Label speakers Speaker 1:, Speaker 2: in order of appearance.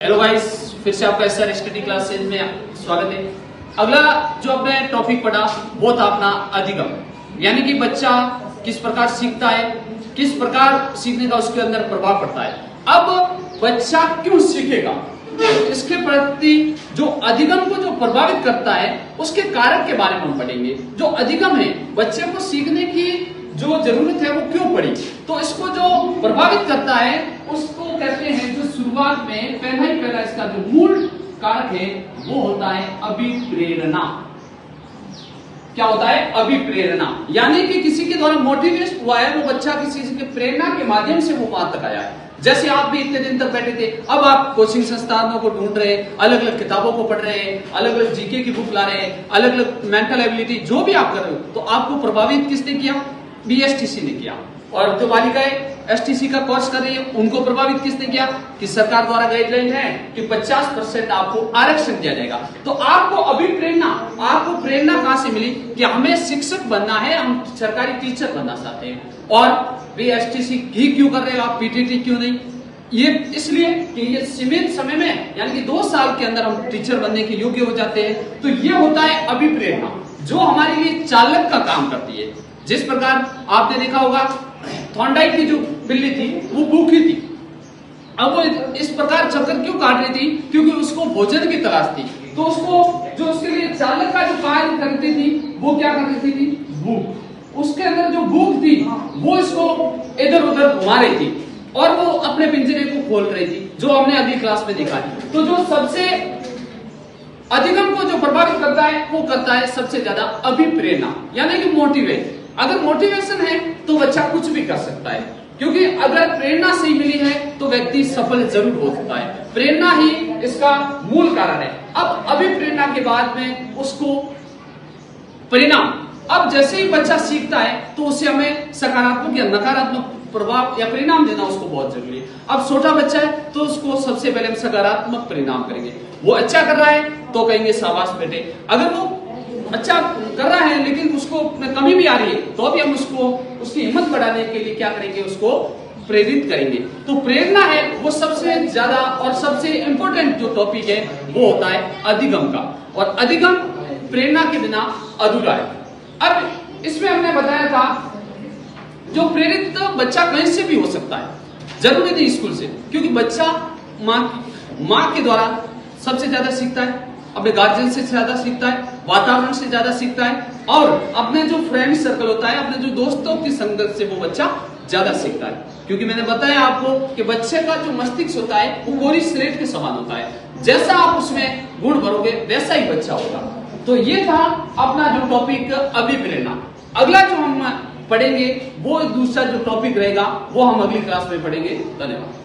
Speaker 1: Hello guys, फिर से आपका एसआर स्टडी क्लासेज में स्वागत है। अगला जो आपने टॉपिक पढ़ा वो था अपना अधिगम, यानी कि बच्चा किस प्रकार सीखता है, किस प्रकार सीखने का उसके अंदर प्रभाव पड़ता है। अब बच्चा क्यों सीखेगा, इसके प्रति जो अधिगम को जो प्रभावित करता है उसके कारक के बारे में हम पढ़ेंगे। जो अधिगम है, बच्चे को सीखने की जो जरूरत है वो क्यों पड़ी, तो इसको जो प्रभावित करता है उसको कहते हैं, जो शुरुआत में पहला इसका जो मूल कारक है वो होता है अभिप्रेरणा। क्या होता है? अभिप्रेरणा, यानी कि किसी के द्वारा मोटिवेट हुआ है वो बच्चा, किसी के प्रेरणा के माध्यम से वो वहां तक आया है। जैसे आप भी इतने दिन तक बैठे थे, अब आप कोचिंग संस्थानों को ढूंढ रहे हैं, अलग अलग किताबों को पढ़ रहे हैं, अलग अलग जीके की बुक ला रहे हैं, अलग अलग मेंटल एबिलिटी जो भी आप कर रहे हो, तो आपको प्रभावित किसने किया? बीएसटीसी ने किया। और जो बालिकाएं एसटीसी का कोर्स कर रही है उनको प्रभावित किसने किया? कि सरकार द्वारा गाइडलाइन है कि 50% आपको आरक्षण दिया जाएगा। तो आपको अभिप्रेरणा, आपको प्रेरणा कहां से मिली कि हमें शिक्षक बनना है, हम सरकारी टीचर बनना चाहते हैं। और वे एसटीसी ही क्यों कर रहे हो आप, पीटीटी क्यों नहीं? ये इसलिए कि ये सीमित समय में, यानी कि 2 साल के अंदर हम टीचर बनने के योग्य हो जाते हैं। तो ये होता है अभिप्रेरणा, जो हमारे लिए चालक का काम करती है। जिस प्रकार आपने देखा होगा थॉर्नडाइक की जो बिल्ली थी वो भूखी थी, अब वो इस प्रकार चक्कर क्यों काट रही थी? क्योंकि उसको भोजन की तलाश थी। तो उसको जो उसके लिए चालक का जो कार्य करती थी वो क्या कर रही थी? भूख। उसके अंदर जो भूख थी वो इसको इधर उधर घुमा रही थी और वो अपने पिंजरे को खोल रही थी, जो हमने अगली क्लास में देखा। तो जो सबसे अधिगम को जो प्रभावित करता है वो करता है सबसे ज्यादा अभिप्रेरणा, यानी कि मोटिवेट। अगर मोटिवेशन है तो बच्चा कुछ भी कर सकता है, क्योंकि अगर प्रेरणा सही मिली है तो व्यक्ति सफल जरूर हो सकता है। प्रेरणा ही इसका मूल कारण है। अब अभिप्रेरणा के बाद में उसको परिणाम, अब जैसे ही बच्चा सीखता है तो उसे हमें सकारात्मक या नकारात्मक प्रभाव या परिणाम देना उसको बहुत जरूरी है। अब छोटा बच्चा है तो उसको सबसे पहले हम सकारात्मक परिणाम करेंगे। वो अच्छा कर रहा है तो कहेंगे शाबाश बेटे। अगर वो अच्छा कर रहा है लेकिन उसको कमी भी आ रही है तो भी हम उसको उसकी हिम्मत बढ़ाने के लिए क्या करेंगे? उसको प्रेरित करेंगे। तो प्रेरणा है वो सबसे ज्यादा और सबसे इंपॉर्टेंट जो टॉपिक है वो होता है अधिगम का, और अधिगम प्रेरणा के बिना अधूरा है। अब इसमें हमने बताया था जो प्रेरित बच्चा कहीं से भी हो सकता है, जरूरी नहीं स्कूल से, क्योंकि बच्चा माँ के द्वारा सबसे ज्यादा सीखता है, अपने गार्जियन से ज्यादा सीखता है, वातावरण से ज्यादा सीखता है, और अपने जो फ्रेंड सर्कल होता है, अपने जो दोस्तों की संगत से वो बच्चा ज्यादा सीखता है। क्योंकि मैंने बताया आपको कि बच्चे का जो मस्तिष्क होता है वो कोरी स्लेट के समान होता है, जैसा आप उसमें गुण भरोगे वैसा ही बच्चा होगा। तो ये था अपना जो टॉपिक अभिप्रेरणा। अगला जो हम पढ़ेंगे वो दूसरा जो टॉपिक रहेगा वो हम अगली क्लास में पढ़ेंगे। धन्यवाद।